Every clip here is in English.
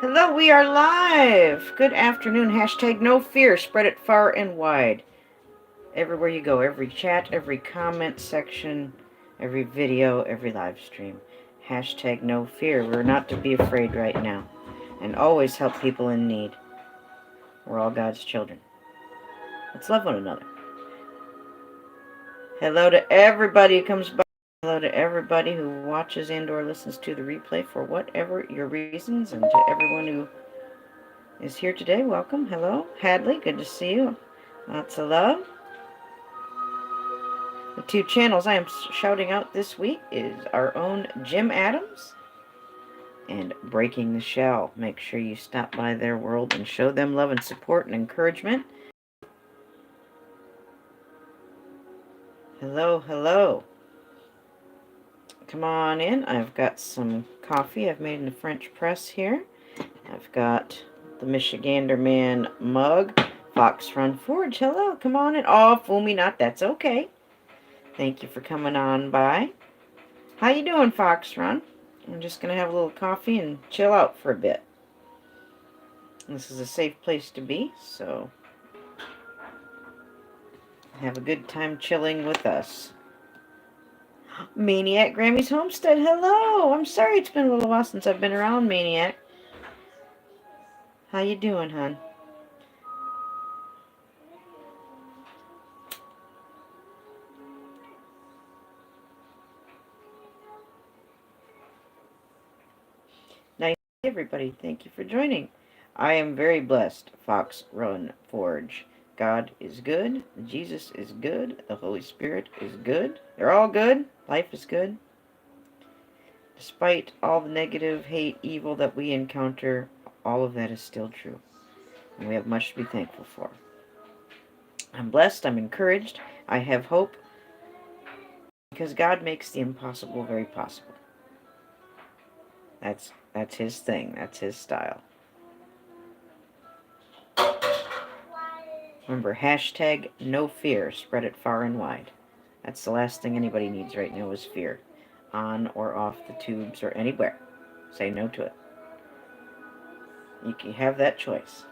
Hello, we are live. Good afternoon. Hashtag no fear. Spread it far and wide. Everywhere you go, every chat, every comment section, every video, every live stream. Hashtag no fear. We're not to be afraid right now. And always help people in need. We're all God's children. Let's love one another. Hello to everybody who comes by. Hello to everybody who watches and or listens to the replay for whatever your reasons. And to everyone who is here today, welcome. Hello. Hadley, good to see you. Lots of love. The two channels I am shouting out this week is our own Jim Adams and Breaking the Shell. Make sure you stop by their world and show them love and support and encouragement. Hello, hello. Come on in. I've got some coffee I've made in the French press here. I've got the Michigander Man mug. Fox Run Forge. Hello, come on in. Oh, fool me not. That's okay. Thank you for coming on by. How you doing, Fox Run? I'm just going to have a little coffee and chill out for a bit. This is a safe place to be, so have a good time chilling with us. Maniac Grammy's Homestead, hello! I'm sorry it's been a little while since I've been around, Maniac. How you doing, hon? Nice to see everybody. Thank you for joining. I am very blessed, Fox Run Forge. God is good. Jesus is good. The Holy Spirit is good. They're all good. Life is good. Despite all the negative, hate, evil that we encounter, all of that is still true. And we have much to be thankful for. I'm blessed. I'm encouraged. I have hope. Because God makes the impossible very possible. That's His thing. That's His style. Remember, hashtag no fear. Spread it far and wide. That's the last thing anybody needs right now is fear. On or off the tubes or anywhere. Say no to it. You can have that choice.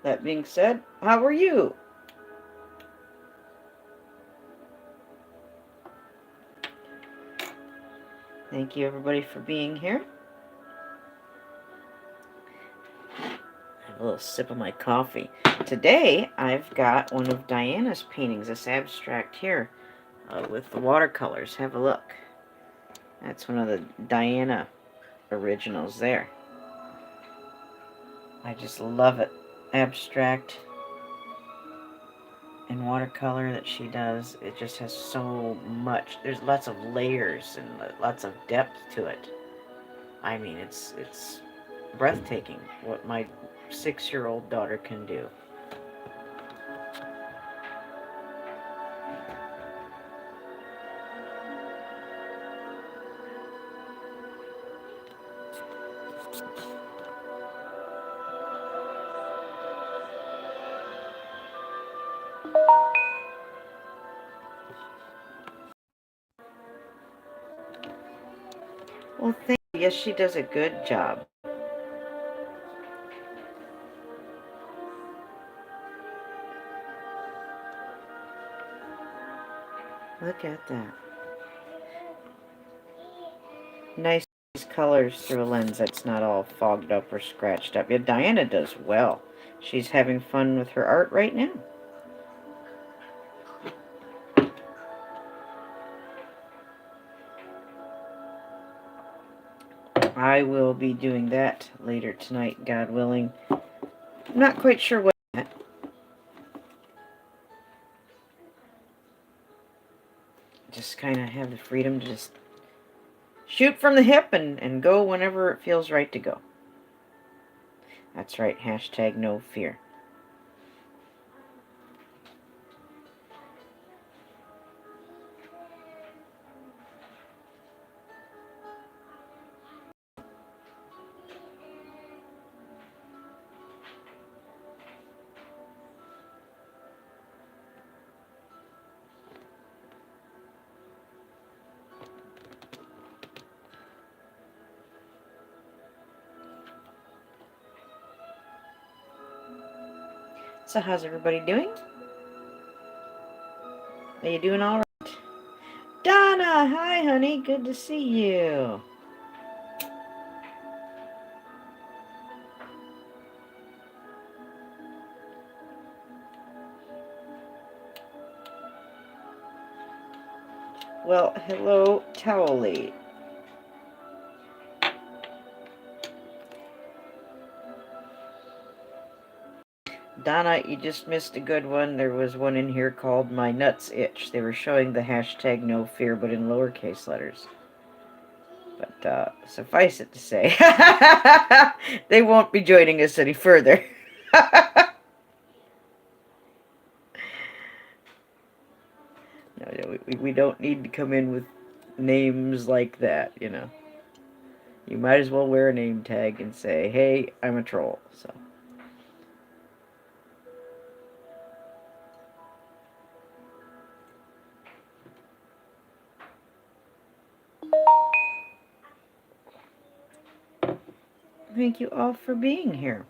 That being said, how are you? Thank you everybody for being here. Have a little sip of my coffee. Today I've got one of Diana's paintings, this abstract here with the watercolors. Have a look. That's one of the Diana originals there. I just love it. Abstract and watercolor that she does. It just has so much. There's lots of layers and lots of depth to it. I mean, it's breathtaking what my 6-year-old daughter can do. Well, thank you. Yes, she does a good job. Look at that. Nice colors through a lens that's not all fogged up or scratched up. Yeah, Diana does well. She's having fun with her art right now. I will be doing that later tonight, God willing. I'm not quite sure what yet. Just kind of have the freedom to just shoot from the hip and go whenever it feels right to go. That's right, hashtag no fear. So how's everybody doing? Are you doing all right? Donna, hi honey, good to see you. Well, hello, Towley. Donna, you just missed a good one. There was one in here called My Nuts Itch. They were showing the hashtag no fear, but in lowercase letters. But suffice it to say, they won't be joining us any further. No, we don't need to come in with names like that, you know. You might as well wear a name tag and say, hey, I'm a troll. So. Thank you all for being here.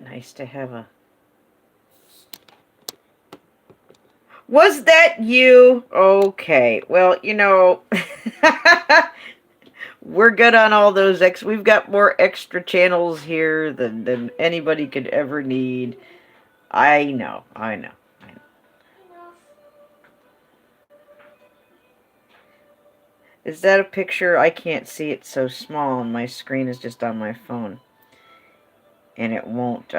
Nice to have a... Was that you? Okay. Well, you know, we're good on all those we've got more extra channels here than anybody could ever need. I know. Is that a picture? I can't see it so small, and my screen is just on my phone. And it won't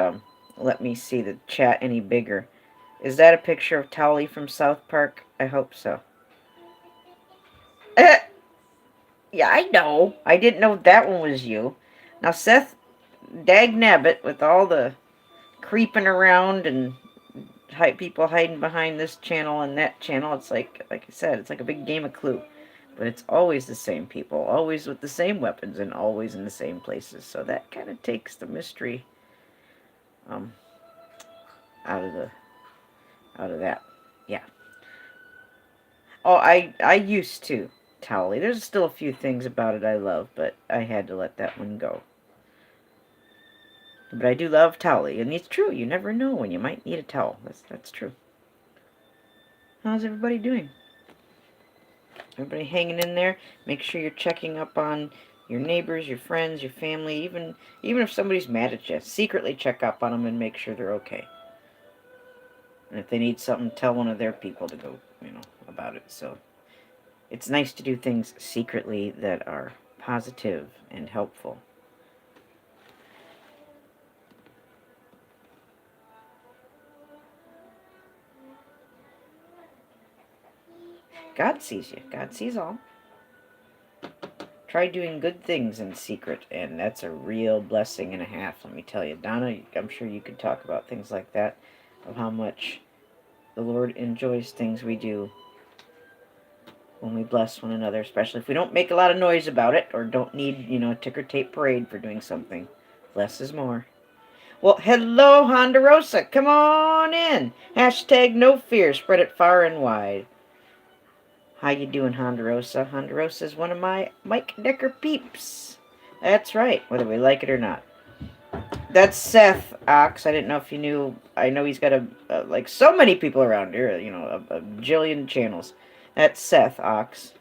let me see the chat any bigger. Is that a picture of Towley from South Park? I hope so. Yeah, I know. I didn't know that one was you. Now, Seth Dagnabbit, with all the creeping around and people hiding behind this channel and that channel, it's like I said, it's like a big game of Clue. But it's always the same people, always with the same weapons, and always in the same places. So that kind of takes the mystery out of that. Yeah. Oh, I used to, Towley. There's still a few things about it I love, but I had to let that one go. But I do love Towley, and it's true. You never know when you might need a towel. That's true. How's everybody doing? Everybody hanging in there? Make sure you're checking up on your neighbors, your friends, your family, even if somebody's mad at you. Secretly check up on them and make sure they're okay. And if they need something, tell one of their people to go, about it. So it's nice to do things secretly that are positive and helpful. God sees you. God sees all. Try doing good things in secret, and that's a real blessing and a half, let me tell you. Donna, I'm sure you could talk about things like that, of how much the Lord enjoys things we do when we bless one another, especially if we don't make a lot of noise about it, or don't need, a ticker tape parade for doing something. Less is more. Well, hello, Hondurosa. Come on in. Hashtag no fear. Spread it far and wide. How you doing, Hondurosa? Hondurosa is one of my Mike Decker peeps. That's right, whether we like it or not. That's Seth Ox. I didn't know if you knew. I know he's got like so many people around here, a jillion channels. That's Seth Ox.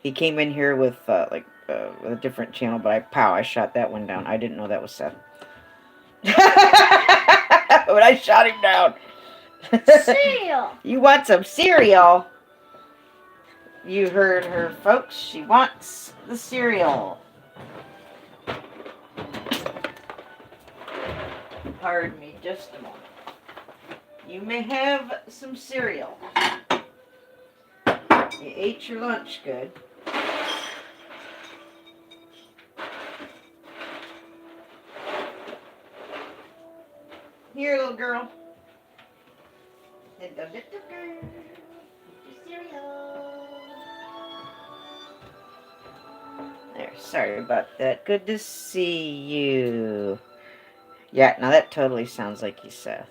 He came in here with with a different channel, but I shot that one down. I didn't know that was Seth. But I shot him down. Cereal. You want some cereal? You heard her, folks. She wants the cereal. Pardon me just a moment. You may have some cereal. You ate your lunch good. Here, little girl. There, sorry about that. Good to see you. Yeah, now that totally sounds like you, Seth.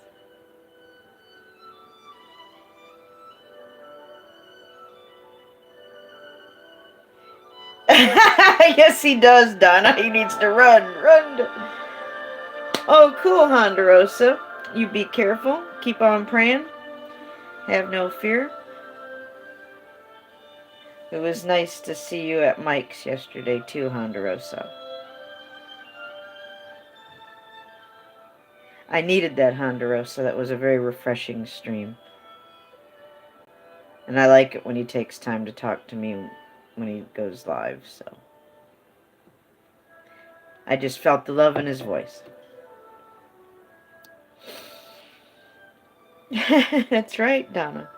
Yes, he does, Donna. He needs to run. Run. Oh, cool, Hondurosa. You be careful. Keep on praying. Have no fear. It was nice to see you at Mike's yesterday, too, Hondurosa. I needed that, Hondurosa. That was a very refreshing stream. And I like it when he takes time to talk to me when he goes live, so. I just felt the love in his voice. That's right, Donna.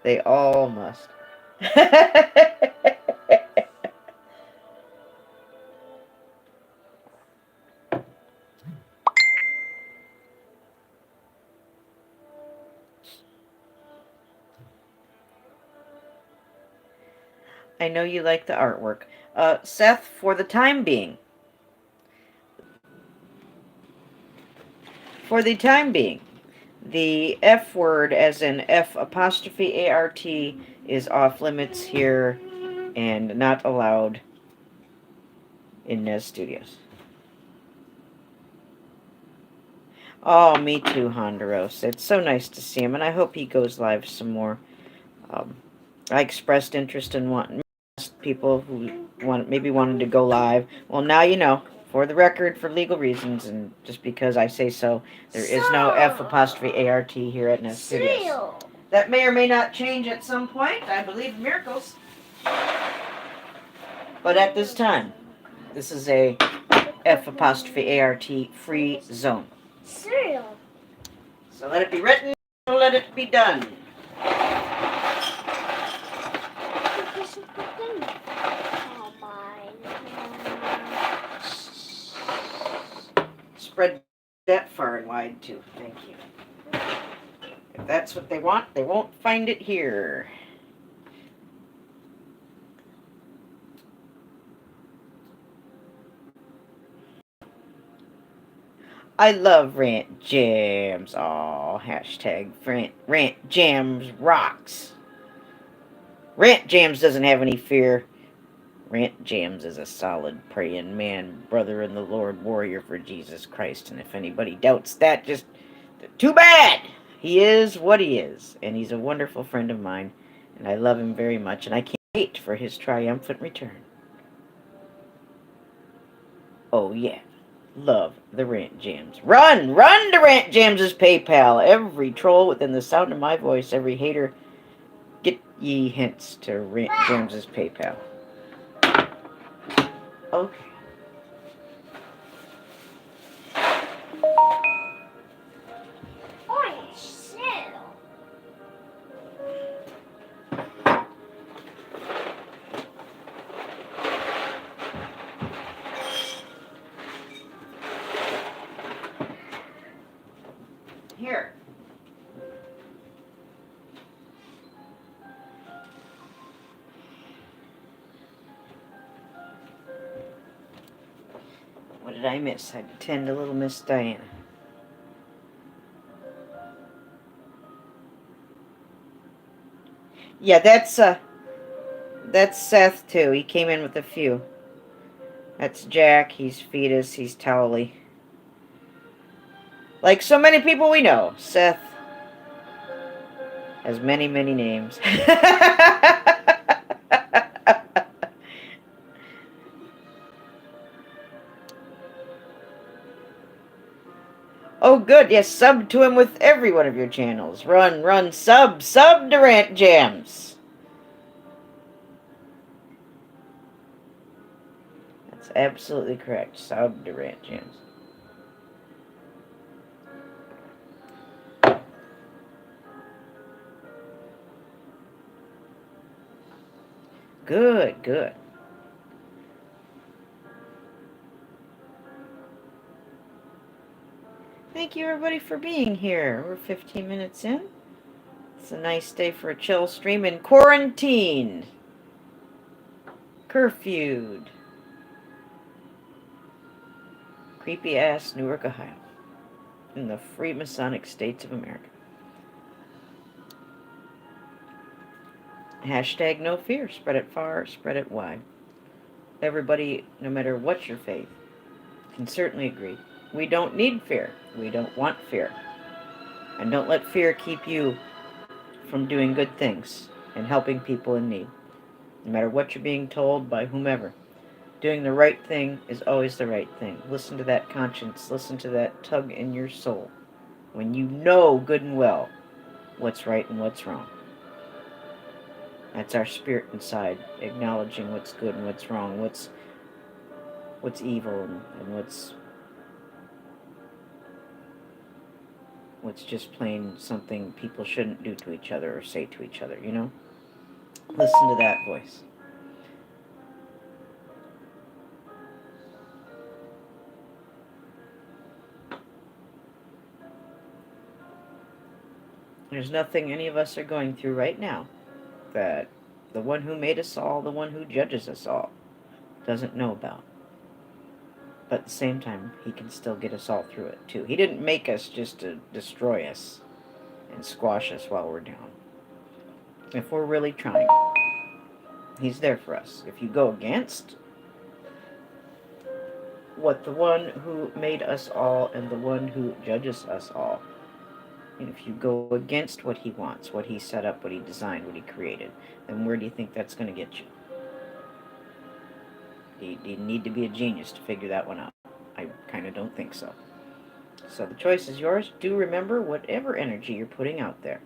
They all must. I know you like the artwork. Seth, for the time being, the F word, as in F apostrophe ART, is off limits here and not allowed in Nez Studios. Oh, me too, Honduros. It's so nice to see him, and I hope he goes live some more. I expressed interest in wanting people who maybe wanted to go live. Well, now you know. For the record, for legal reasons, and just because I say so, there is no F apostrophe ART here at Nest Studios. That may or may not change at some point. I believe in miracles. But at this time, this is a F apostrophe ART free zone. Cereal. So let it be written, let it be done. Spread that far and wide too. Thank you. If that's what they want, they won't find it here. I love Rant Jams. Aw, hashtag Rant Jams rocks. Rant Jams doesn't have any fear. Rant Jams is a solid praying man, brother in the Lord, warrior for Jesus Christ. And if anybody doubts that, just too bad. He is what he is, and he's a wonderful friend of mine, and I love him very much, and I can't wait for his triumphant return. Oh yeah, love the Rant Jams. Run to Rant Jams's PayPal. Every troll within the sound of my voice, every hater, get ye hints to Rant Jams's PayPal. Okay. Here. What did I miss? I attend to little Miss Diana. Yeah, that's Seth too. He came in with a few. That's Jack. He's Fetus. He's Towley. Like so many people we know, Seth has many, many names. Oh, good. Yes, sub to him with every one of your channels. Run, sub to Rant Jams. That's absolutely correct. Sub to Rant Jams. Good. Thank you, everybody, for being here. We're 15 minutes in. It's a nice day for a chill stream in quarantine. Curfewed. Creepy-ass Newark, Ohio. In the free Masonic States of America. Hashtag no fear. Spread it far, spread it wide. Everybody, no matter what your faith, can certainly agree We don't need fear. We don't want fear. And don't let fear keep you from doing good things and helping people in need. No matter what you're being told by whomever, doing the right thing is always the right thing. Listen to that conscience. Listen to that tug in your soul. When you know good and well what's right and what's wrong. That's our spirit inside, acknowledging what's good and what's wrong, what's evil and what's just plain something people shouldn't do to each other or say to each other, you know? Listen to that voice. There's nothing any of us are going through right now that the one who made us all, the one who judges us all, doesn't know about. But at the same time, he can still get us all through it, too. He didn't make us just to destroy us and squash us while we're down. If we're really trying, he's there for us. If you go against what the one who made us all and the one who judges us all, and if you go against what he wants, what he set up, what he designed, what he created, then where do you think that's going to get you? Do you need to be a genius to figure that one out? I kind of don't think so. So the choice is yours. Do remember, whatever energy you're putting out there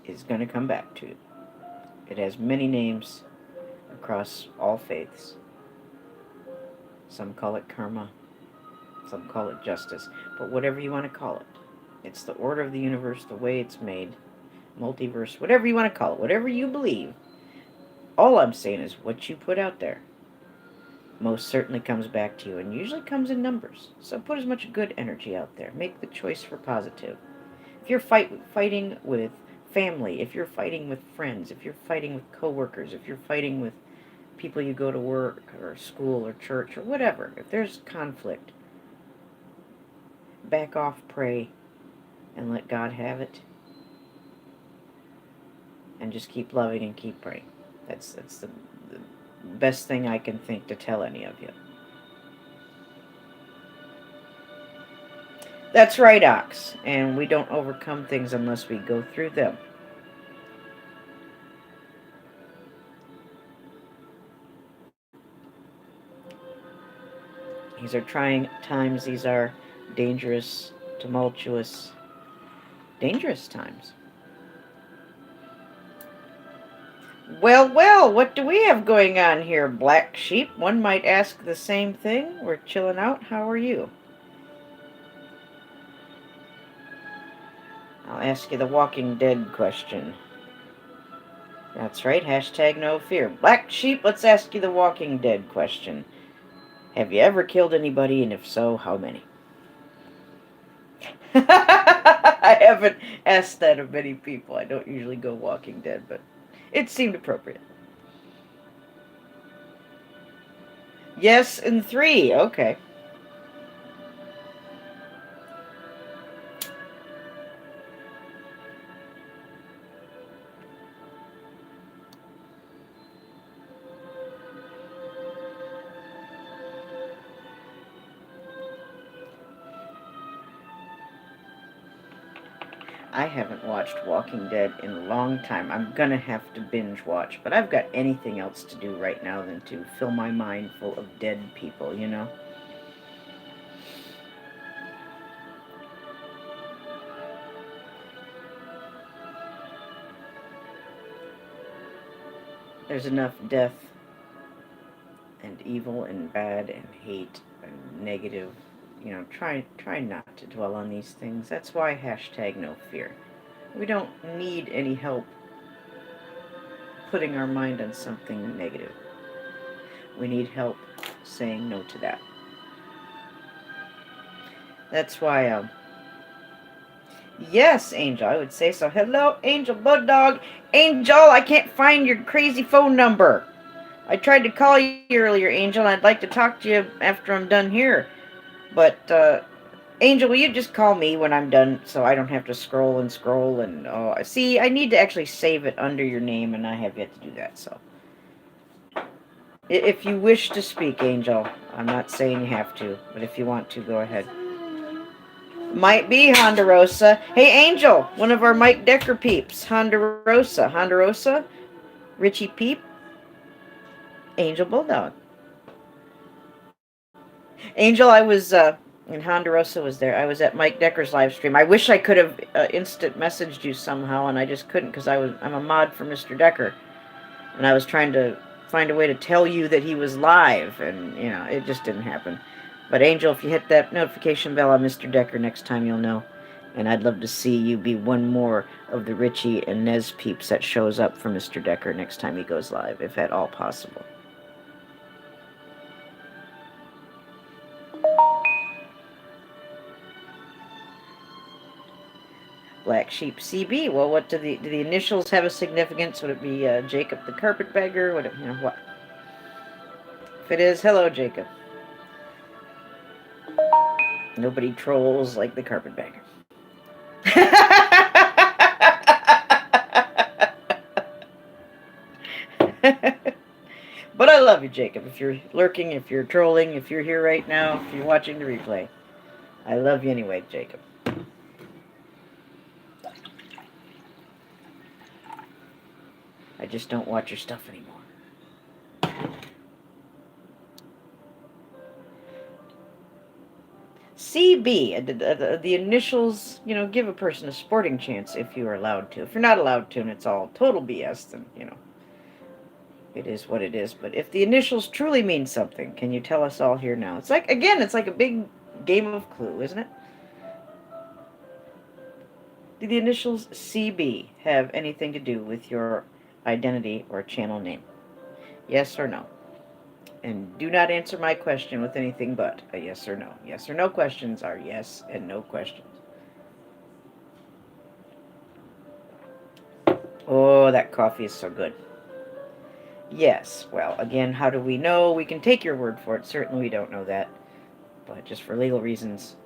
is going to come back to you. It has many names across all faiths. Some call it karma, some call it justice, but whatever you want to call it, it's the order of the universe, the way it's made, multiverse, whatever you want to call it, whatever you believe. All I'm saying is what you put out there most certainly comes back to you, and usually comes in numbers. So put as much good energy out there. Make the choice for positive. If you're fighting with family, if you're fighting with friends, if you're fighting with coworkers, if you're fighting with people you go to work or school or church or whatever, if there's conflict, back off, pray, and let God have it. And just keep loving and keep praying. That's the best thing I can think to tell any of you. That's right, Ox. And we don't overcome things unless we go through them. These are trying times. These are dangerous, tumultuous, dangerous times. Well, well, what do we have going on here, Black Sheep? One might ask the same thing. We're chilling out. How are you? I'll ask you the Walking Dead question. That's right, hashtag no fear. Black Sheep, let's ask you the Walking Dead question. Have you ever killed anybody, and if so, how many? I haven't asked that of many people. I don't usually go Walking Dead, but it seemed appropriate. Yes, and 3. Okay. I haven't watched Walking Dead in a long time. I'm gonna have to binge watch, but I've got anything else to do right now than to fill my mind full of dead people, you know? There's enough death and evil and bad and hate and negative. You know, try not to dwell on these things. That's why hashtag no fear. We don't need any help putting our mind on something negative. We need help saying no to that. That's why, yes, Angel, I would say so. Hello, Angel Bud Dog. Angel, I can't find your crazy phone number. I tried to call you earlier, Angel, and I'd like to talk to you after I'm done here. But, Angel, will you just call me when I'm done so I don't have to scroll and scroll and, see, I need to actually save it under your name, and I have yet to do that, so. If you wish to speak, Angel, I'm not saying you have to, but if you want to, go ahead. Might be Hondurosa. Hey, Angel, one of our Mike Decker peeps. Hondurosa. Hondurosa? Richie Peep? Angel Bulldog. Angel, I was, and Hondurosa was there. I was at Mike Decker's live stream. I wish I could have instant messaged you somehow, and I just couldn't because I'm a mod for Mr. Decker, and I was trying to find a way to tell you that he was live, and it just didn't happen. But Angel, if you hit that notification bell on Mr. Decker next time, you'll know. And I'd love to see you be one more of the Richie and Nez peeps that shows up for Mr. Decker next time he goes live, if at all possible. Black Sheep CB. Well, what do the initials have a significance? Would it be Jacob the Carpetbagger? Would it, what? If it is, hello, Jacob. Nobody trolls like the Carpetbagger. But I love you, Jacob. If you're lurking, if you're trolling, if you're here right now, if you're watching the replay, I love you anyway, Jacob. I just don't watch your stuff anymore. CB, the initials, give a person a sporting chance if you are allowed to. If you're not allowed to and it's all total BS, then, it is what it is. But if the initials truly mean something, can you tell us all here now? It's like a big game of Clue, isn't it? Do the initials CB have anything to do with your identity or channel name? Yes or no? And do not answer my question with anything but a yes or no. Yes or no questions are yes and no questions. Oh, that coffee is so good. Yes. Well, again, how do we know? We can take your word for it. Certainly we don't know that. But just for legal reasons,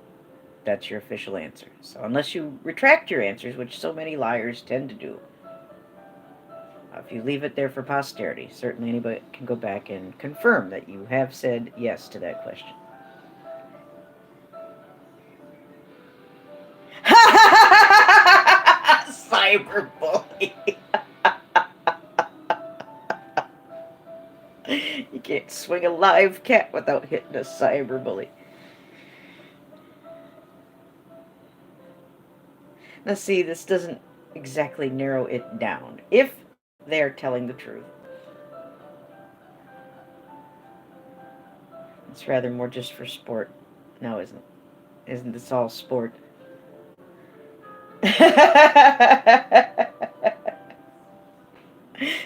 that's your official answer. So unless you retract your answers, which so many liars tend to do, if you leave it there for posterity, certainly anybody can go back and confirm that you have said yes to that question. Cyberbully. You can't swing a live cat without hitting a cyberbully. Now see, this doesn't exactly narrow it down. If they're telling the truth. It's rather more just for sport. No, isn't it? Isn't this all sport?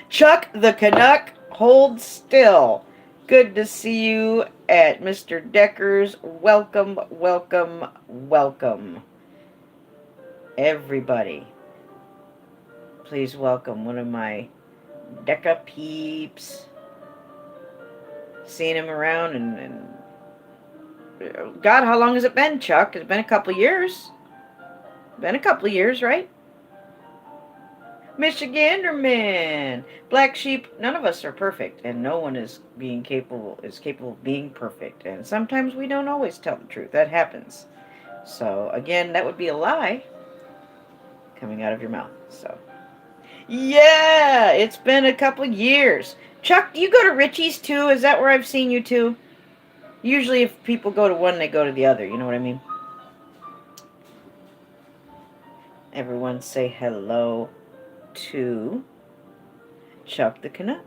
Chuck the Canuck, hold still. Good to see you at Mr. Decker's. Welcome, welcome, welcome. Everybody. Please welcome one of my Deca peeps. Seeing him around and God, how long has it been, Chuck? It's been a couple of years. Been a couple of years, right? Michiganderman, Black Sheep. None of us are perfect, and no one is capable of being perfect. And sometimes we don't always tell the truth. That happens. So again, that would be a lie coming out of your mouth. So yeah, it's been a couple of years. Chuck, do you go to Richie's too? Is that where I've seen you too? Usually, if people go to one, they go to the other. You know what I mean? Everyone say hello to Chuck the Canuck,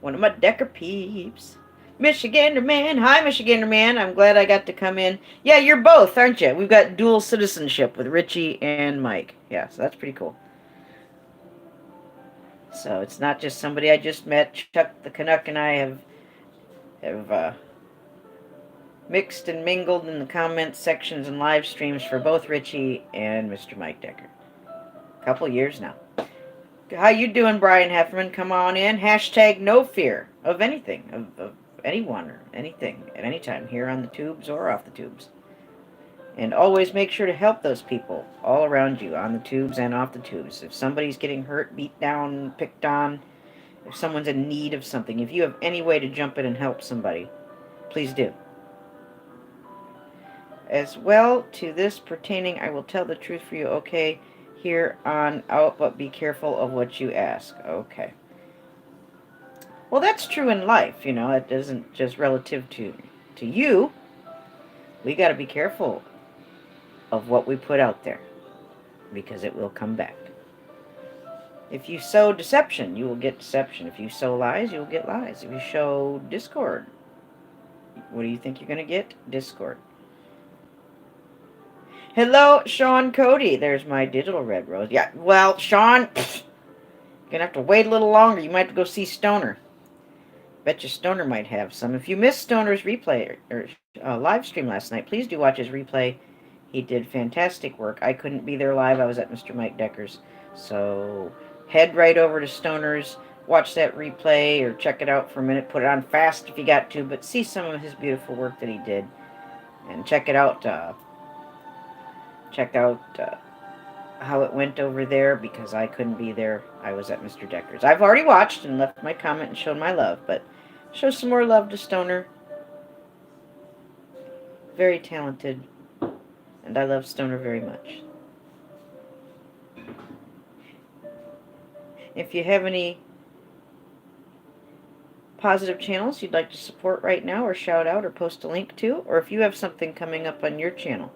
one of my Decker peeps. Michigander man. Hi, Michigander man. I'm glad I got to come in. Yeah, you're both, aren't you? We've got dual citizenship with Richie and Mike. Yeah, so that's pretty cool. So it's not just somebody I just met. Chuck the Canuck and I have mixed and mingled in the comments sections and live streams for both Richie and Mr. Mike Decker. A couple years now. How you doing, Brian Hefferman? Come on in. Hashtag no fear of anything, of anyone or anything at any time, here on the tubes or off the tubes. And always make sure to help those people all around you, on the tubes and off the tubes. If somebody's getting hurt, beat down, picked on, If someone's in need of something, if you have any way to jump in and help somebody, please do. As well to this pertaining, I will tell the truth for you, okay, here on out, but be careful of what you ask. Okay. Well, that's true in life, you know. It isn't just relative to you. We got to be careful of what we put out there because it will come back. If you sow deception, you will get deception. If you sow lies, you will get lies. If you sow discord, what do you think you're going to get? Discord. Hello, Sean Cody. There's my digital red rose. Yeah, well, Sean, you're going to have to wait a little longer. You might have to go see Stoner. Bet you Stoner might have some. If you missed Stoner's replay or live stream last night, please do watch his replay. He did fantastic work. I couldn't be there live. I was at Mr. Mike Decker's. So head right over to Stoner's, watch that replay or check it out for a minute. Put it on fast if you got to, but see some of his beautiful work that he did. And check it out. Check out how it went over there because I couldn't be there. I was at Mr. Decker's. I've already watched and left my comment and shown my love, but show some more love to Stoner. Very talented, and I love Stoner very much. If you have any positive channels you'd like to support right now or shout out or post a link to, or if you have something coming up on your channel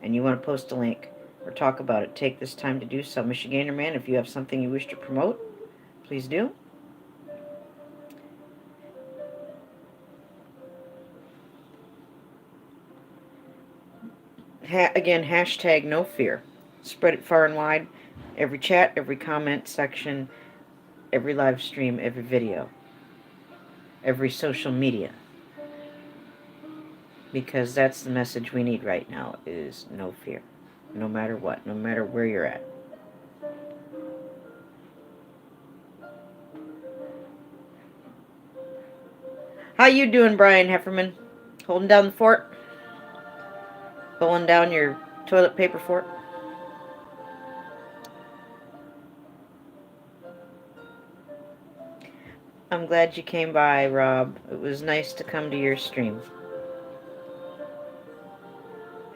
and you want to post a link or talk about it, take this time to do so. Michigander Man, if you have something you wish to promote, please do. Again, hashtag no fear. Spread it far and wide. Every chat, every comment section, every live stream, every video, every social media. Because that's the message we need right now is no fear. No matter what, no matter where you're at. How you doing, Brian Hefferman? Holding down the fort? Pulling down your toilet paper fort? I'm glad you came by, Rob. It was nice to come to your stream.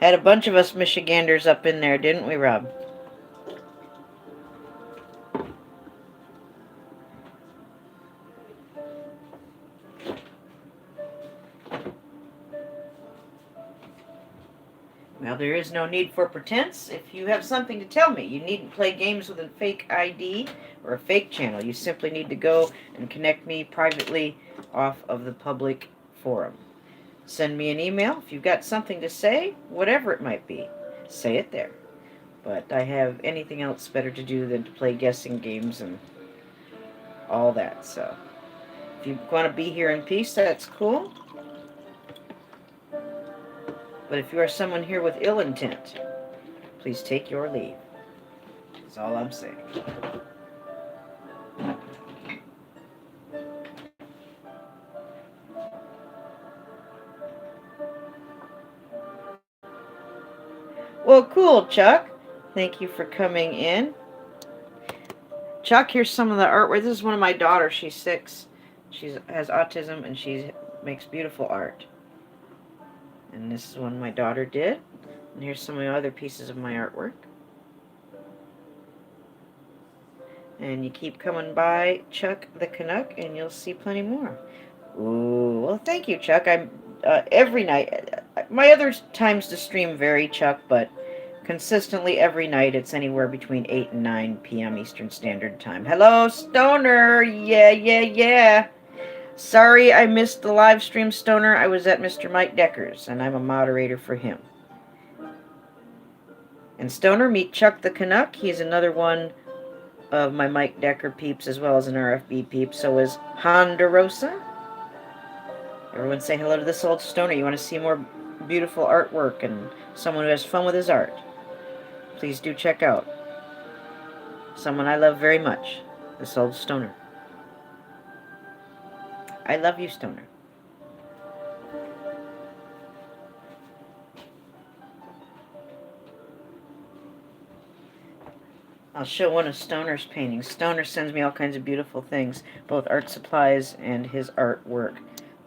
Had a bunch of us Michiganders up in there, didn't we, Rob? Well, there is no need for pretense. If you have something to tell me, you needn't play games with a fake ID or a fake channel. You simply need to go and connect me privately off of the public forum. Send me an email. If you've got something to say, whatever it might be, say it there. But I have anything else better to do than to play guessing games and all that. So if you want to be here in peace, that's cool. But if you are someone here with ill intent, please take your leave. That's all I'm saying. Well, cool, Chuck. Thank you for coming in. Chuck, here's some of the artwork. This is one of my daughters. She's 6. She has autism, and she makes beautiful art. And this is one my daughter did. And here's some of the other pieces of my artwork. And you keep coming by Chuck the Canuck, and you'll see plenty more. Ooh, well, thank you, Chuck. I'm every night. My other times to stream vary, Chuck, but consistently every night it's anywhere between 8 and 9 p.m. Eastern Standard Time. Hello, Stoner. Yeah. Sorry I missed the live stream, Stoner. I was at Mr. Mike Decker's, and I'm a moderator for him. And Stoner, meet Chuck the Canuck. He's another one of my Mike Decker peeps, as well as an RFB peep. So is Hondurosa. Everyone say hello to this old Stoner. You want to see more beautiful artwork and someone who has fun with his art? Please do check out someone I love very much, this old Stoner. I love you, Stoner. I'll show one of Stoner's paintings. Stoner sends me all kinds of beautiful things, both art supplies and his artwork.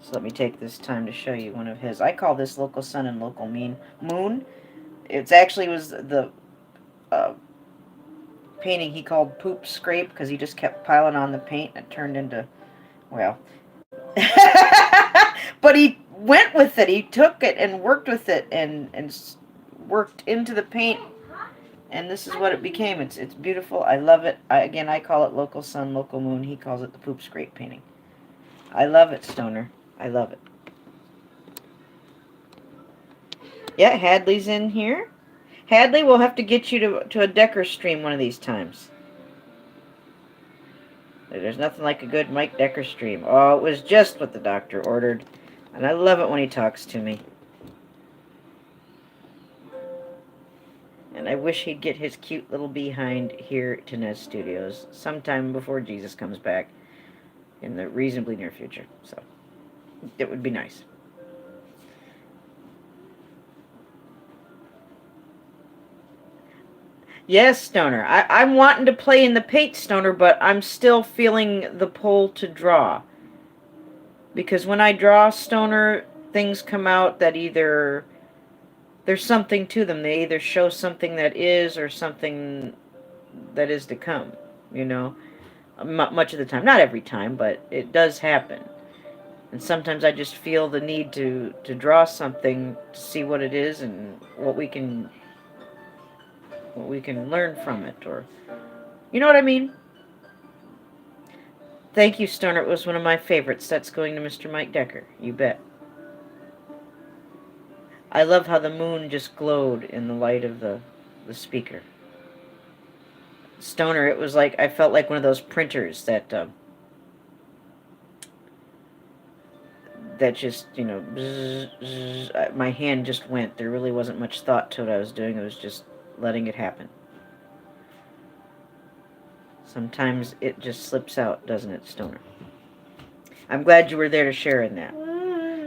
So let me take this time to show you one of his. I call this Local Sun and Local Moon. It's actually was the uh, painting he called Poop Scrape because he just kept piling on the paint and it turned into, well. But he went with it. He took it and worked with it and worked into the paint. And this is what it became. It's beautiful. I love it. Again, I call it Local Sun, Local Moon. He calls it the Poop Scrape painting. I love it, Stoner. I love it. Yeah, Hadley's in here. Hadley, we'll have to get you to a Decker stream one of these times. There's nothing like a good Mike Decker stream. Oh, it was just what the doctor ordered. And I love it when he talks to me. And I wish he'd get his cute little behind here to Nez Studios sometime before Jesus comes back in the reasonably near future. So, it would be nice. Yes, Stoner. I'm wanting to play in the paint, Stoner, but I'm still feeling the pull to draw. Because when I draw, Stoner, things come out that either there's something to them. They either show something that is or something that is to come, you know. Much of the time. Not every time, but it does happen. And sometimes I just feel the need to draw something to see what it is and what we can learn from it, or you know what I mean. Thank you, Stoner. It was one of my favorites. That's going to Mr. Mike Decker. You bet. I love how the moon just glowed in the light of the speaker. Stoner, it was like I felt like one of those printers that that just, you know, bzz, bzz, my hand just went. There really wasn't much thought to what I was doing. It was just letting it happen. Sometimes it just slips out, doesn't it, Stoner? I'm glad you were there to share in that.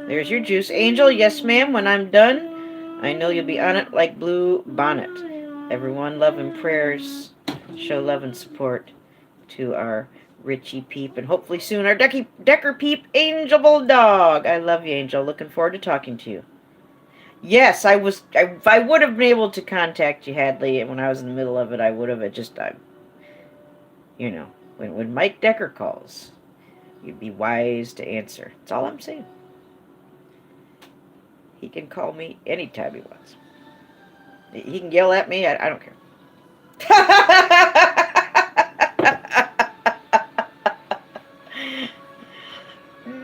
There's your juice. Angel, yes ma'am, when I'm done, I know you'll be on it like Blue Bonnet. Everyone, love and prayers. Show love and support to our Richie Peep, and hopefully soon our Decker Peep, Angel Bulldog. I love you, Angel. Looking forward to talking to you. Yes, I would have been able to contact you, Hadley, and when I was in the middle of it, I would have. You know, when Mike Decker calls, you'd be wise to answer. That's all I'm saying. He can call me anytime he wants. He can yell at me. I don't care.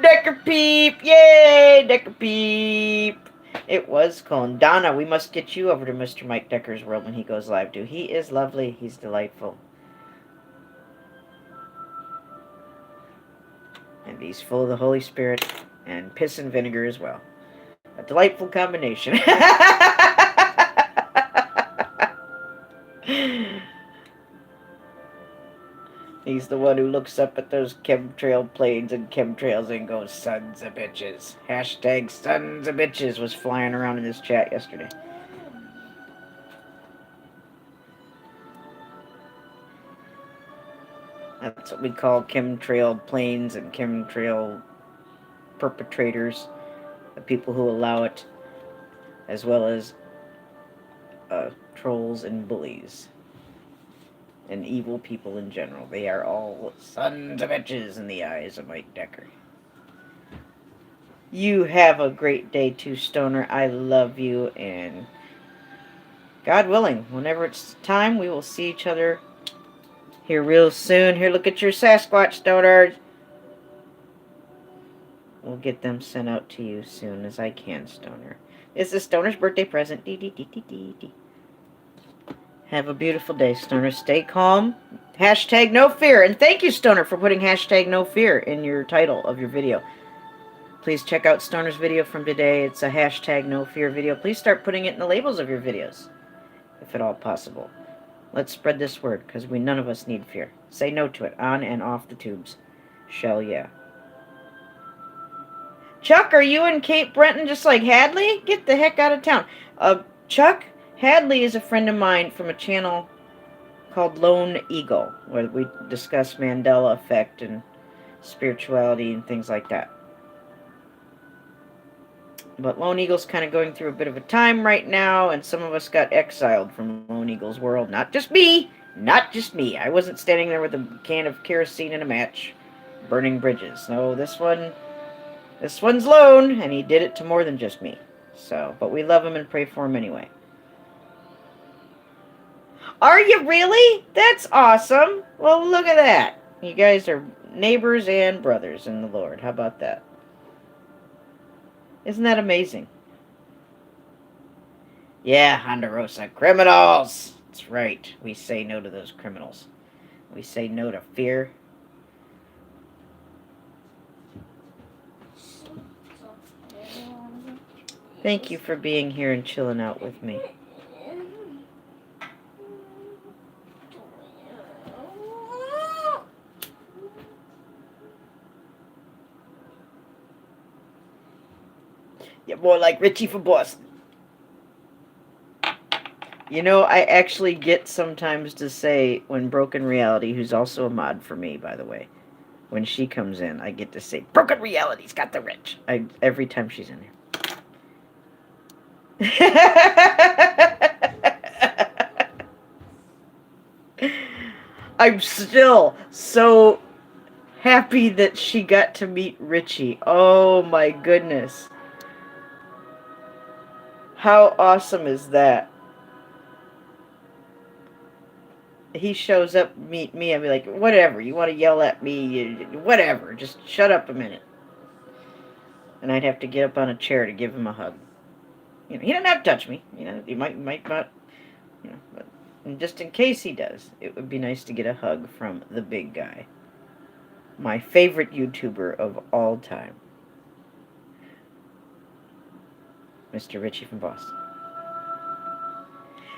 Decker Peep! Yay! Decker Peep! It was cool. Donna, we must get you over to Mr. Mike Decker's world when he goes live, too. He is lovely. He's delightful. And he's full of the Holy Spirit and piss and vinegar as well. A delightful combination. He's the one who looks up at those chemtrail planes and chemtrails and goes, sons of bitches. Hashtag sons of bitches was flying around in this chat yesterday. That's what we call chemtrail planes and chemtrail perpetrators, the people who allow it, as well as trolls and bullies and evil people in general. They are all sons of bitches in the eyes of Mike Decker. You have a great day too, Stoner. I love you, and God willing, whenever it's time, we will see each other here real soon. Here, look at your Sasquatch, Stoner. We'll get them sent out to you soon as I can, Stoner. It's the Stoner's birthday present. Dee, dee, dee, dee, dee, dee. Have a beautiful day, Stoner. Stay calm. Hashtag no fear. And thank you, Stoner, for putting hashtag no fear in your title of your video. Please check out Stoner's video from today. It's a hashtag no fear video. Please start putting it in the labels of your videos, if at all possible. Let's spread this word, because none of us need fear. Say no to it, on and off the tubes. Shell yeah. Chuck, are you in Cape Breton just like Hadley? Get the heck out of town. Chuck, Hadley is a friend of mine from a channel called Lone Eagle, where we discuss Mandela effect and spirituality and things like that. But Lone Eagle's kind of going through a bit of a time right now, and some of us got exiled from Lone Eagle's world. Not just me! Not just me. I wasn't standing there with a can of kerosene and a match, burning bridges. No, this one's lone, and he did it to more than just me. So, but we love him and pray for him anyway. Are you really? That's awesome. Well, look at that. You guys are neighbors and brothers in the Lord. How about that? Isn't that amazing? Yeah, Hondurosa. Criminals! That's right. We say no to those criminals. We say no to fear. Thank you for being here and chilling out with me. You're more like Richie from Boston. You know, I actually get sometimes to say, when Broken Reality, who's also a mod for me, by the way, when she comes in, I get to say, Broken Reality's got the rich. Every time she's in here. I'm still so happy that she got to meet Richie. Oh my goodness. How awesome is that? He shows up, meet me, I'd be like, whatever, you want to yell at me, whatever, just shut up a minute. And I'd have to get up on a chair to give him a hug. You know, he doesn't have to touch me. You know, he might not, you know, but just in case he does, it would be nice to get a hug from the big guy. My favorite YouTuber of all time. Mr. Richie from Boston.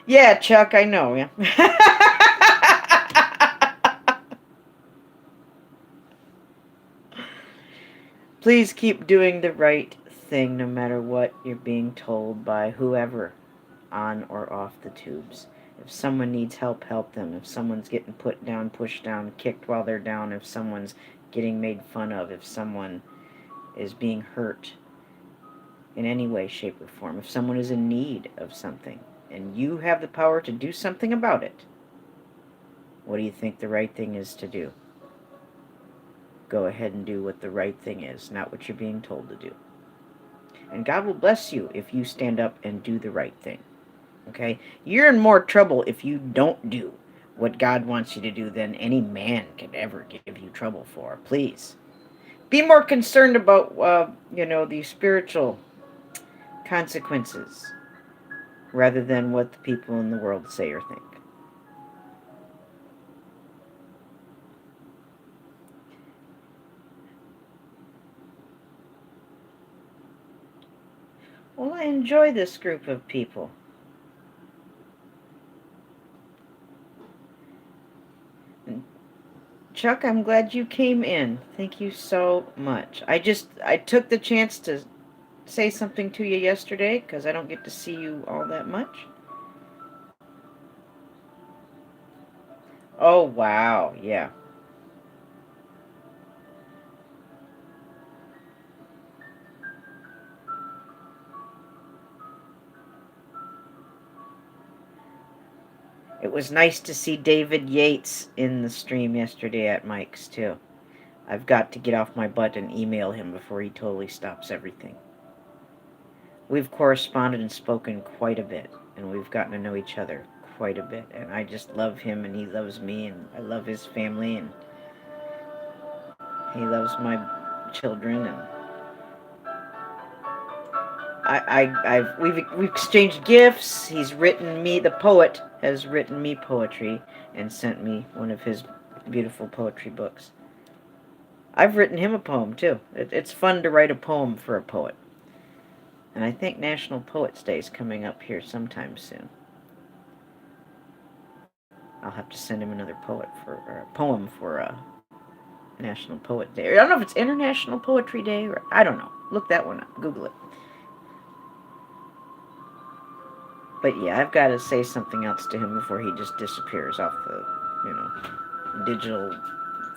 Yeah, Chuck, I know, yeah. Please keep doing the right thing no matter what you're being told by whoever, on or off the tubes. If someone needs help, help them. If someone's getting put down, pushed down, kicked while they're down, if someone's getting made fun of, if someone is being hurt in any way, shape, or form, if someone is in need of something, and you have the power to do something about it, what do you think the right thing is to do? Go ahead and do what the right thing is, not what you're being told to do. And God will bless you if you stand up and do the right thing. Okay? You're in more trouble if you don't do what God wants you to do than any man can ever give you trouble for. Please. Be more concerned about, the spiritual consequences rather than what the people in the world say or think. Well, I enjoy this group of people. And Chuck, I'm glad you came in. Thank you so much. I took the chance to say something to you yesterday because I don't get to see you all that much. Oh, wow. Yeah. It was nice to see David Yates in the stream yesterday at Mike's, too. I've got to get off my butt and email him before he totally stops everything. We've corresponded and spoken quite a bit, and we've gotten to know each other quite a bit, and I just love him, and he loves me, and I love his family, and he loves my children, and we've exchanged gifts. He's written me, the poet has written me poetry and sent me one of his beautiful poetry books. I've written him a poem too. It's fun to write a poem for a poet. And I think National Poets Day is coming up here sometime soon. I'll have to send him another or a poem for National Poet Day. I don't know if it's International Poetry Day or I don't know. Look that one up. Google it. But yeah, I've got to say something else to him before he just disappears off the, digital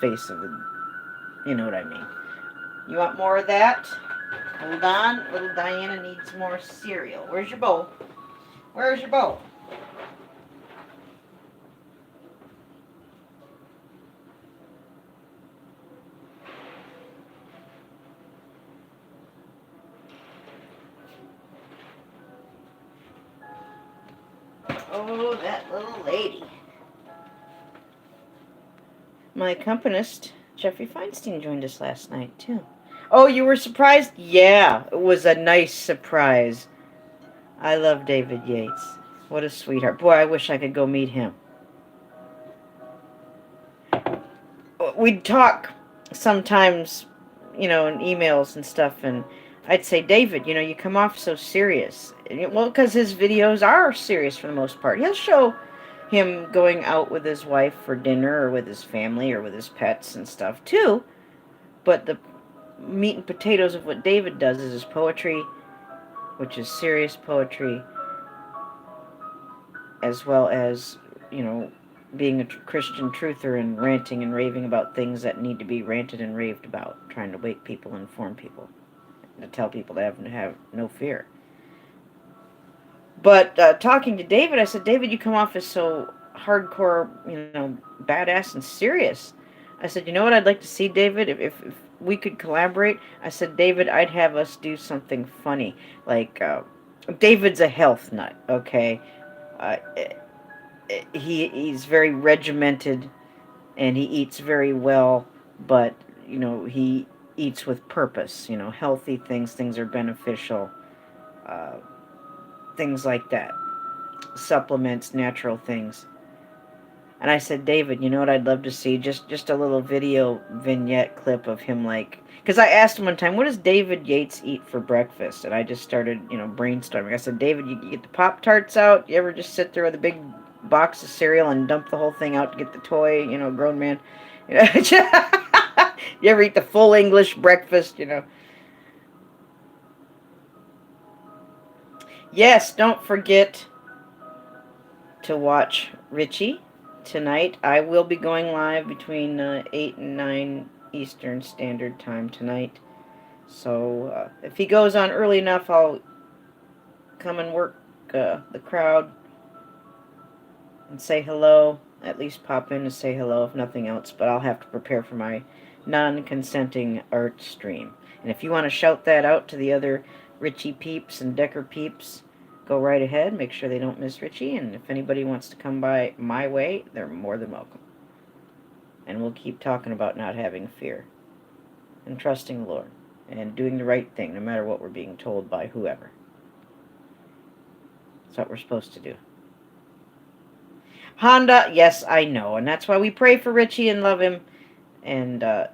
face of the, you know what I mean. You want more of that? Hold on. Little Diana needs more cereal. Where's your bowl? Where's your bowl? Oh, that little lady. My accompanist, Jeffrey Feinstein, joined us last night, too. Oh, you were surprised? Yeah, it was a nice surprise. I love David Yates. What a sweetheart. Boy, I wish I could go meet him. We'd talk sometimes, in emails and stuff, and I'd say, David, you come off so serious. Well, because his videos are serious for the most part. He'll show him going out with his wife for dinner or with his family or with his pets and stuff, too. But the meat and potatoes of what David does is his poetry, which is serious poetry, as well as, being a Christian truther and ranting and raving about things that need to be ranted and raved about, trying to wake people, inform people, to tell people to have no fear. But talking to David, I said, David, you come off as so hardcore, badass and serious. I said, you know what I'd like to see, David? If we could collaborate, I said, David, I'd have us do something funny. Like, David's a health nut, okay? Uh, he's very regimented and he eats very well, but he eats with purpose. Healthy things. Things are beneficial. Uh, things like that. Supplements, natural things. And I said, David, you know what I'd love to see? Just a little video vignette clip of him, like, because I asked him one time, what does David Yates eat for breakfast? And I just started, brainstorming. I said, David, you get the Pop-Tarts out? You ever just sit there with a big box of cereal and dump the whole thing out to get the toy, grown man? You ever eat the full English breakfast? Yes, don't forget to watch Richie tonight. I will be going live between 8 and 9 Eastern Standard Time tonight. So if he goes on early enough, I'll come and work the crowd and say hello. At least pop in and say hello, if nothing else. But I'll have to prepare for my non-consenting art stream. And if you want to shout that out to the other Richie peeps and Decker peeps, go right ahead. Make sure they don't miss Richie. And if anybody wants to come by my way, they're more than welcome. And we'll keep talking about not having fear and trusting the Lord and doing the right thing no matter what we're being told by whoever. That's what we're supposed to do. Honda, yes, I know. And that's why we pray for Richie and love him. And, it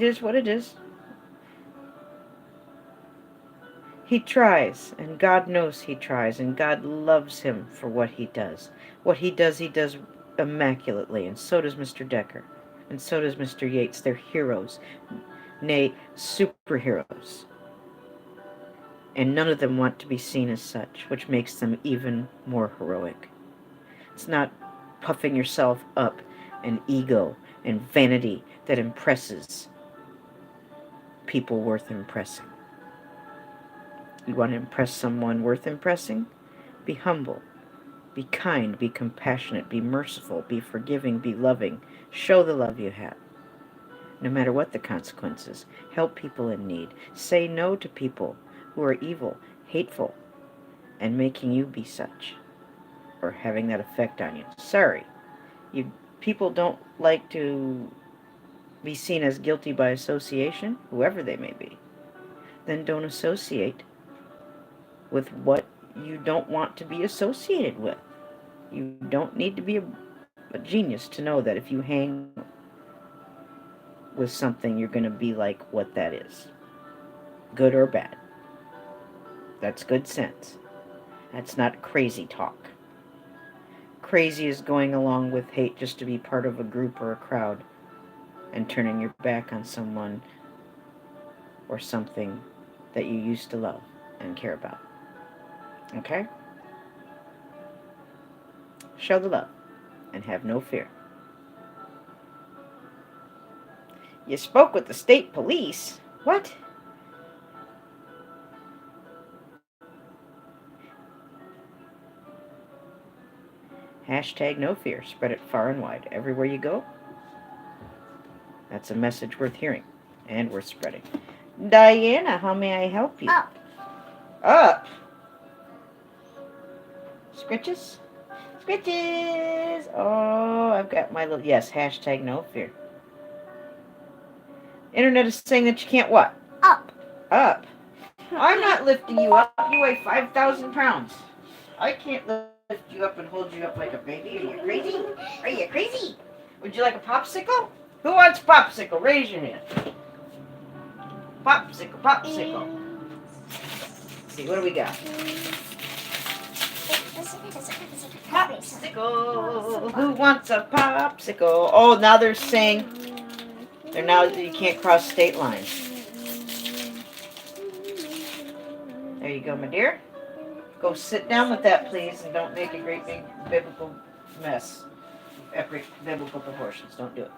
is what it is. He tries, and God knows he tries, and God loves him for what he does. What he does immaculately, and so does Mr. Decker, and so does Mr. Yates. They're heroes, nay, superheroes. And none of them want to be seen as such, which makes them even more heroic. It's not puffing yourself up and ego and vanity that impresses people worth impressing. You want to impress someone worth impressing? Be humble. Be kind. Be compassionate. Be merciful. Be forgiving. Be loving. Show the love you have. No matter what the consequences. Help people in need. Say no to people who are evil, hateful, and making you be such, or having that effect on you. Sorry. People don't like to be seen as guilty by association, whoever they may be. Then don't associate with what you don't want to be associated with. You don't need to be a genius to know that if you hang with something, you're going to be like what that is. Good or bad. That's good sense. That's not crazy talk. Crazy is going along with hate just to be part of a group or a crowd and turning your back on someone or something that you used to love. and care about. Okay? Show the love and have no fear. You spoke with the state police? What? Hashtag no fear. Spread it far and wide. Everywhere you go, that's a message worth hearing and worth spreading. Diana, how may I help you? Up. Up. Scritches? Scritches! Oh, I've got my little... Yes, hashtag no fear. Internet is saying that you can't what? Up. Up. I'm not lifting you up. You weigh 5,000 pounds. I can't lift you up and hold you up like a baby. Are you crazy? Are you crazy? Would you like a popsicle? Who wants popsicle? Raise your hand. Popsicle, popsicle. Let's see, what do we got? Popsicle. Who wants a popsicle? Oh, now they're saying you can't cross state lines. There you go, my dear. Go sit down with that, please, and don't make a great big biblical mess. Epic biblical proportions. Don't do it.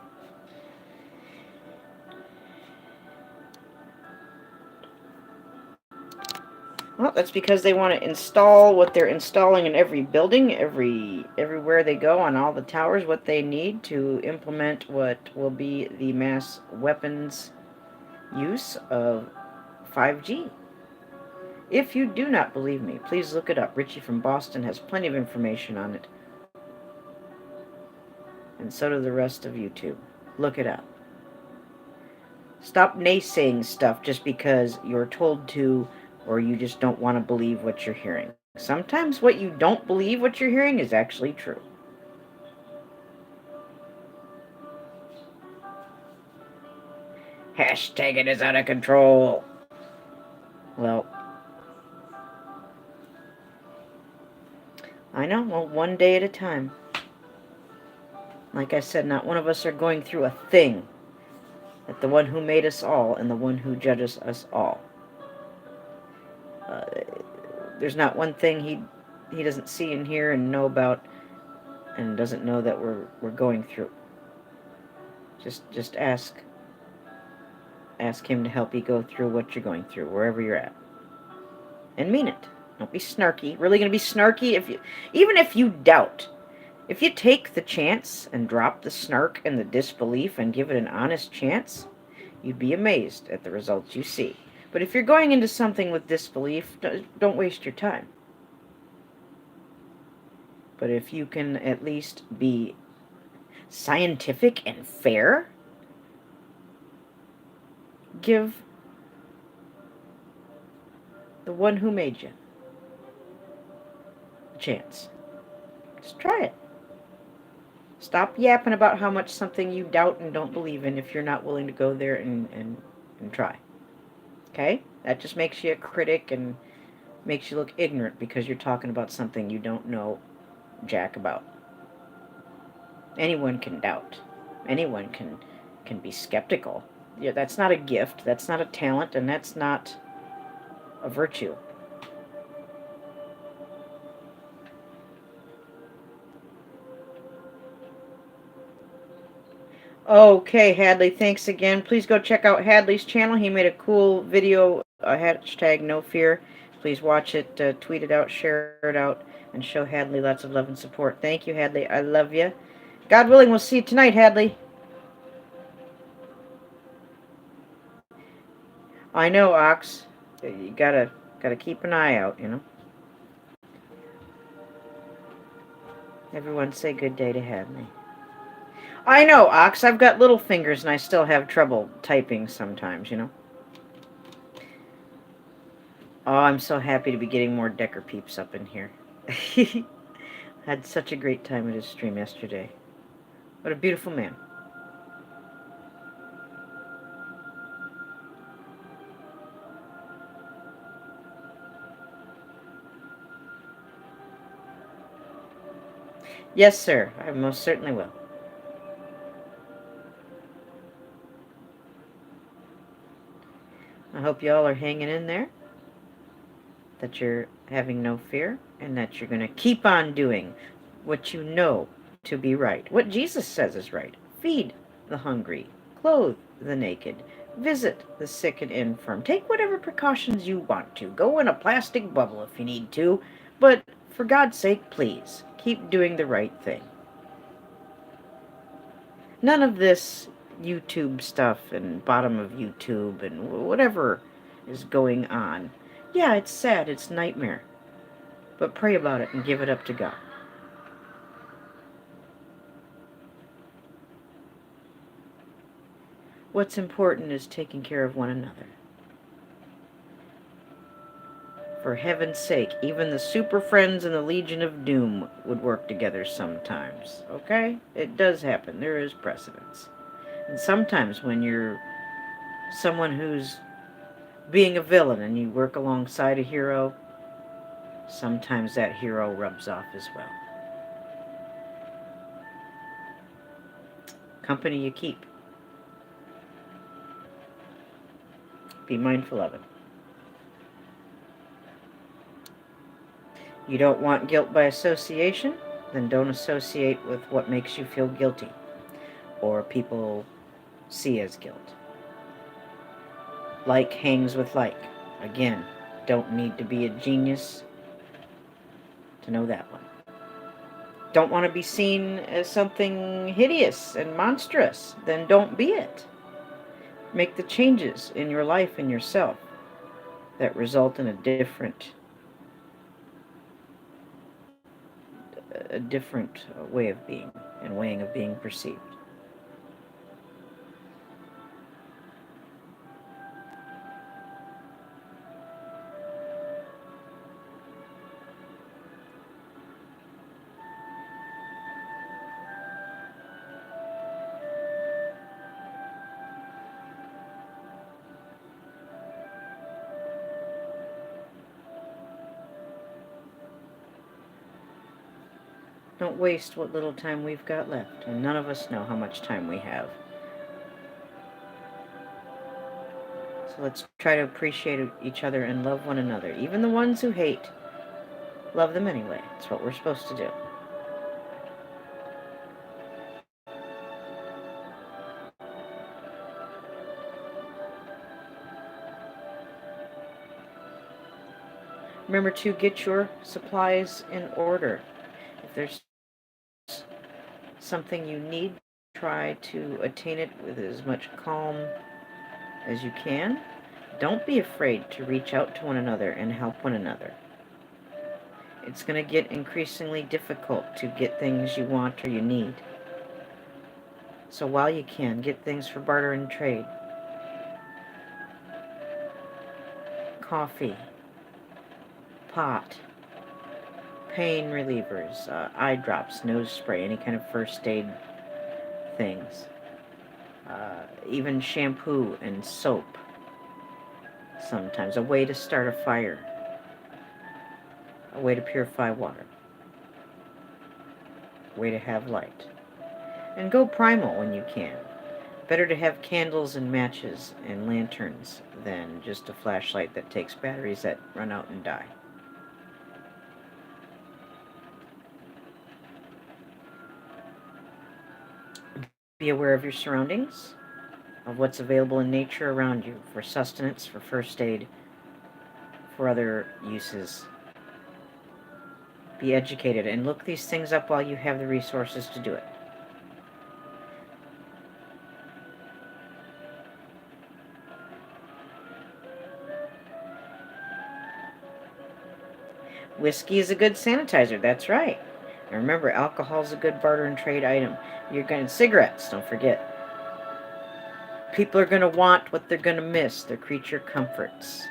Well, that's because they want to install what they're installing in every building, everywhere they go, on all the towers, what they need to implement what will be the mass weapons use of 5G. If you do not believe me, please look it up. Richie from Boston has plenty of information on it. And so do the rest of YouTube. Look it up. Stop naysaying stuff just because you're told to, or you just don't want to believe what you're hearing. Sometimes what you don't believe what you're hearing is actually true. Hashtag it is out of control. Well, I know. Well, one day at a time. Like I said, not one of us are going through a thing that the one who made us all and the one who judges us all. There's not one thing he doesn't see and hear and know about, and doesn't know that we're going through. Just ask him to help you go through what you're going through, wherever you're at, and mean it. Don't be snarky. Really gonna be snarky? Even if you doubt, if you take the chance and drop the snark and the disbelief and give it an honest chance, you'd be amazed at the results you see. But if you're going into something with disbelief, don't waste your time. But if you can at least be scientific and fair, give the one who made you a chance. Just try it. Stop yapping about how much something you doubt and don't believe in if you're not willing to go there and try. Okay? That just makes you a critic and makes you look ignorant because you're talking about something you don't know jack about. Anyone can doubt. Anyone can be skeptical. Yeah, that's not a gift, that's not a talent, and that's not a virtue. Okay, Hadley, thanks again. Please go check out Hadley's channel. He made a cool video, hashtag no fear. Please watch it, tweet it out, share it out, and show Hadley lots of love and support. Thank you, Hadley. I love you. God willing, we'll see you tonight, Hadley. I know, Ox. You gotta keep an eye out, you know. Everyone say good day to Hadley. I know, Ox. I've got little fingers and I still have trouble typing sometimes, you know. Oh, I'm so happy to be getting more Decker peeps up in here. Had such a great time at his stream yesterday. What a beautiful man. Yes, sir. I most certainly will. I hope you all are hanging in there. that you're having no fear and that you're going to keep on doing what you know to be right. What Jesus says is right. Feed the hungry, clothe the naked, visit the sick and infirm. Take whatever precautions you want to. Go in a plastic bubble if you need to. But for God's sake, please, keep doing the right thing. None of this YouTube stuff and bottom of YouTube and whatever is going on. Yeah, it's sad, it's nightmare. But pray about it and give it up to God. What's important is taking care of one another. For heaven's sake, even the Super Friends and the Legion of Doom would work together sometimes. Okay? It does happen. There is precedence. And sometimes when you're someone who's being a villain and you work alongside a hero, sometimes that hero rubs off as well. Company you keep. Be mindful of it. You don't want guilt by association? Then don't associate with what makes you feel guilty or people see as guilt. Like hangs with like. Again, don't need to be a genius to know that one. Don't want to be seen as something hideous and monstrous? Then don't be it. Make the changes in your life and yourself that result in a different way of being and way of being perceived. Don't waste what little time we've got left, and none of us know how much time we have. So let's try to appreciate each other and love one another. Even the ones who hate, love them anyway. It's what we're supposed to do. Remember to get your supplies in order. If there's something you need, try to attain it with as much calm as you can. Don't be afraid to reach out to one another and help one another. It's going to get increasingly difficult to get things you want or you need. So while you can, get things for barter and trade. Coffee, pot, pain relievers, eye drops, nose spray, any kind of first aid things. Even shampoo and soap. Sometimes a way to start a fire. A way to purify water. A way to have light. And go primal when you can. Better to have candles and matches and lanterns than just a flashlight that takes batteries that run out and die. Be aware of your surroundings, of what's available in nature around you for sustenance, for first aid, for other uses. Be educated and look these things up while you have the resources to do it. Whiskey is a good sanitizer, that's right. And remember, alcohol is a good barter and trade item. You're going to cigarettes, don't forget. People are going to want what they're going to miss, their creature comforts.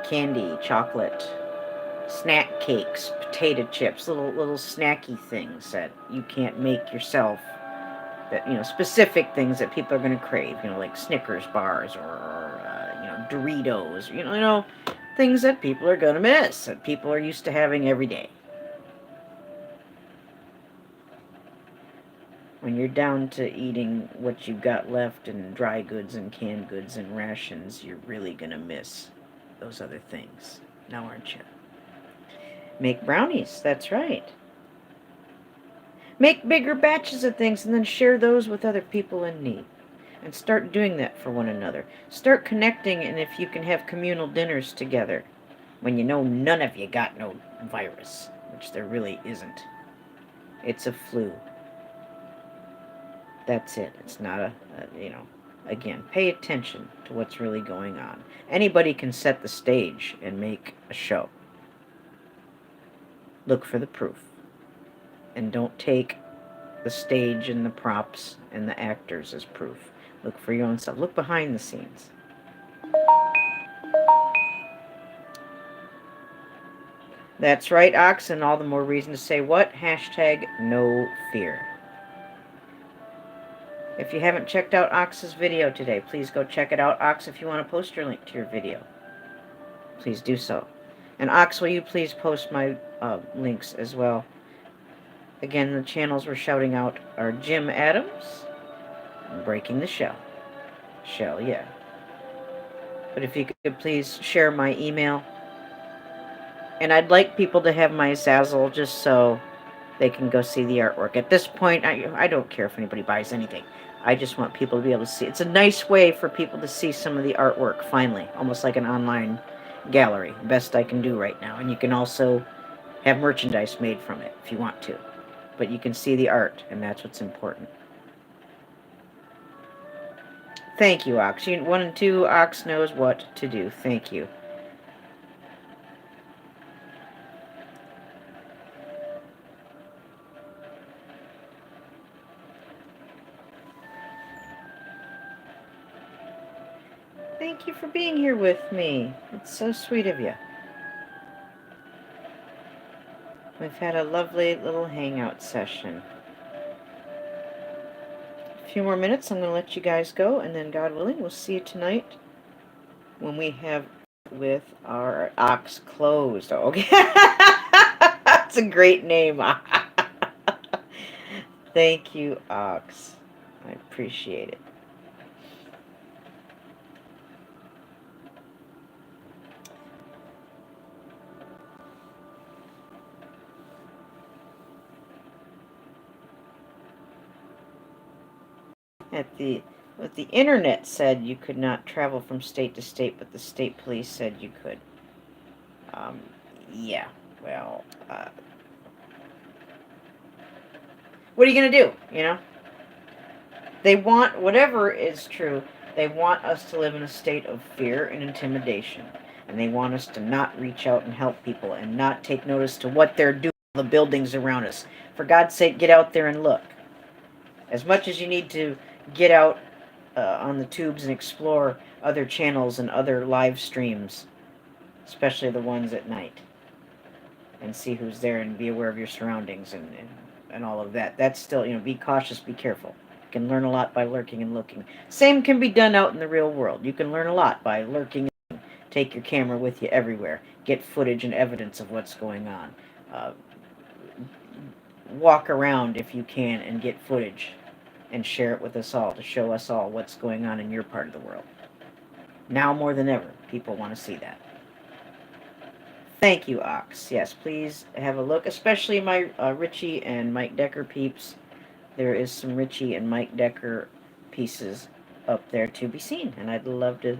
Candy, chocolate, snack cakes, potato chips, little snacky things that you can't make yourself. That, specific things that people are going to crave, like Snickers bars or Doritos, things that people are going to miss, that people are used to having every day. When you're down to eating what you've got left and dry goods and canned goods and rations, you're really going to miss those other things. now aren't you? Make brownies, that's right. Make bigger batches of things and then share those with other people in need. And start doing that for one another. Start connecting, and if you can have communal dinners together when you know none of you got no virus, which there really isn't. It's a flu. That's it. It's not again, pay attention to what's really going on. Anybody can set the stage and make a show. Look for the proof. And don't take the stage and the props and the actors as proof. Look for your own stuff. Look behind the scenes. That's right, Ox, and all the more reason to say what? Hashtag no fear. If you haven't checked out Ox's video today, please go check it out. Ox, if you want to post your link to your video, please do so. And Ox, will you please post my links as well? Again, the channels we're shouting out are Jim Adams, Breaking the Shell. Shell, yeah. But if you could please share my email. And I'd like people to have my Zazzle just so they can go see the artwork. At this point, I don't care if anybody buys anything. I just want people to be able to see. It's a nice way for people to see some of the artwork, finally. Almost like an online gallery. Best I can do right now. And you can also have merchandise made from it if you want to. But you can see the art, and that's what's important. Thank you, Ox. 1 and 2, Ox knows what to do. Thank you. Thank you for being here with me. It's so sweet of you. We've had a lovely little hangout session. A few more minutes, I'm going to let you guys go, and then God willing, we'll see you tonight when we have with our Ox closed. Okay. That's a great name. Thank you, Ox. I appreciate it. What the internet said you could not travel from state to state, but the state police said you could. Yeah, well, what are you going to do, you know? They want, whatever is true, they want us to live in a state of fear and intimidation. And they want us to not reach out and help people and not take notice to what they're doing, the buildings around us. For God's sake, get out there and look. As much as you need to get out on the tubes and explore other channels and other live streams, especially the ones at night, and see who's there and be aware of your surroundings and all of that. That's still, be cautious, be careful. You can learn a lot by lurking and looking. Same can be done out in the real world. You can learn a lot by lurking and take your camera with you everywhere. Get footage and evidence of what's going on. Walk around if you can and get footage and share it with us all to show us all what's going on in your part of the world. Now more than ever, people want to see that. Thank you, Ox. Yes, please have a look, especially my Richie and Mike Decker peeps. There is some Richie and Mike Decker pieces up there to be seen, and I'd love to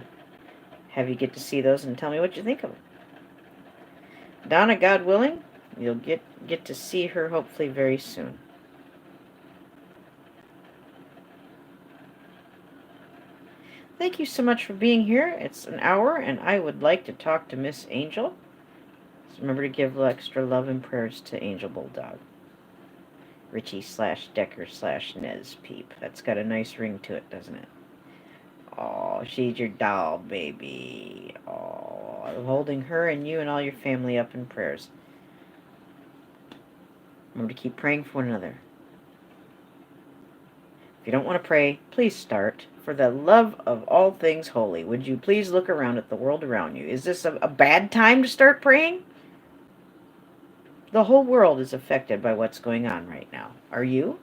have you get to see those and tell me what you think of them. Donna, God willing, you'll get to see her hopefully very soon. Thank you so much for being here. It's an hour, and I would like to talk to Miss Angel. So remember to give extra love and prayers to Angel Bulldog. Richie/Decker/Nez Peep. That's got a nice ring to it, doesn't it? Oh, she's your doll, baby. Oh, I'm holding her and you and all your family up in prayers. Remember to keep praying for one another. If you don't want to pray, please start. For the love of all things holy, would you please look around at the world around you? Is this a bad time to start praying? The whole world is affected by what's going on right now. Are you?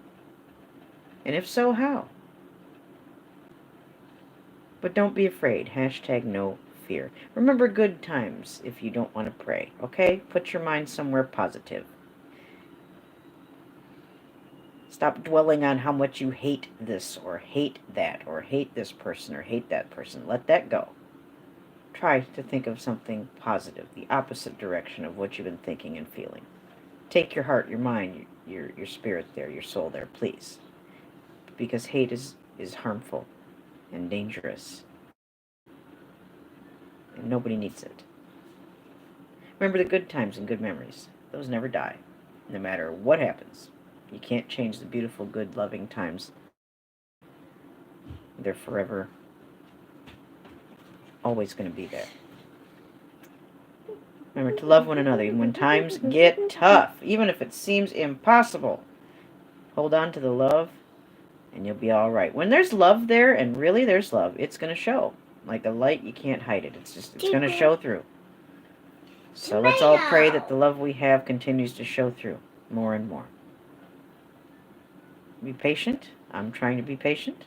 And if so, how? But don't be afraid. Hashtag no fear. Remember good times if you don't want to pray, okay? Put your mind somewhere positive. Stop dwelling on how much you hate this or hate that or hate this person or hate that person. Let that go. Try to think of something positive, the opposite direction of what you've been thinking and feeling. Take your heart, your mind, your spirit there, your soul there, please. Because hate is harmful and dangerous. And nobody needs it. Remember the good times and good memories. Those never die, no matter what happens. You can't change the beautiful, good, loving times. They're forever, always going to be there. Remember to love one another even when times get tough, even if it seems impossible. Hold on to the love, and you'll be all right. When there's love there, and really there's love, it's going to show. Like a light, you can't hide it. It's going to show through. So let's all pray that the love we have continues to show through more and more. Be patient. I'm trying to be patient.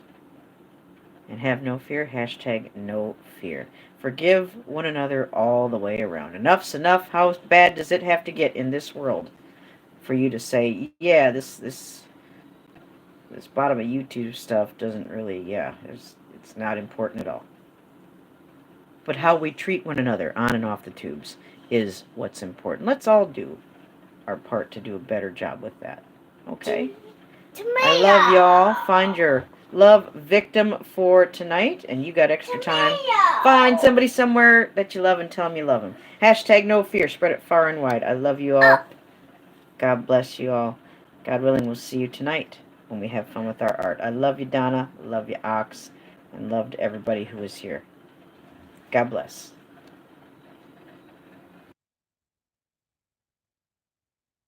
And have no fear. Hashtag no fear. Forgive one another all the way around. Enough's enough. How bad does it have to get in this world for you to say, yeah, this bottom of YouTube stuff doesn't really, it's not important at all. But how we treat one another on and off the tubes is what's important. Let's all do our part to do a better job with that. Okay? I love y'all. Find your love victim for tonight, and you got extra time. Find somebody somewhere that you love and tell them you love them. Hashtag no fear. Spread it far and wide. I love you all. God bless you all. God willing, we'll see you tonight when we have fun with our art. I love you, Donna. I love you, Ox. And love to everybody who is here. God bless.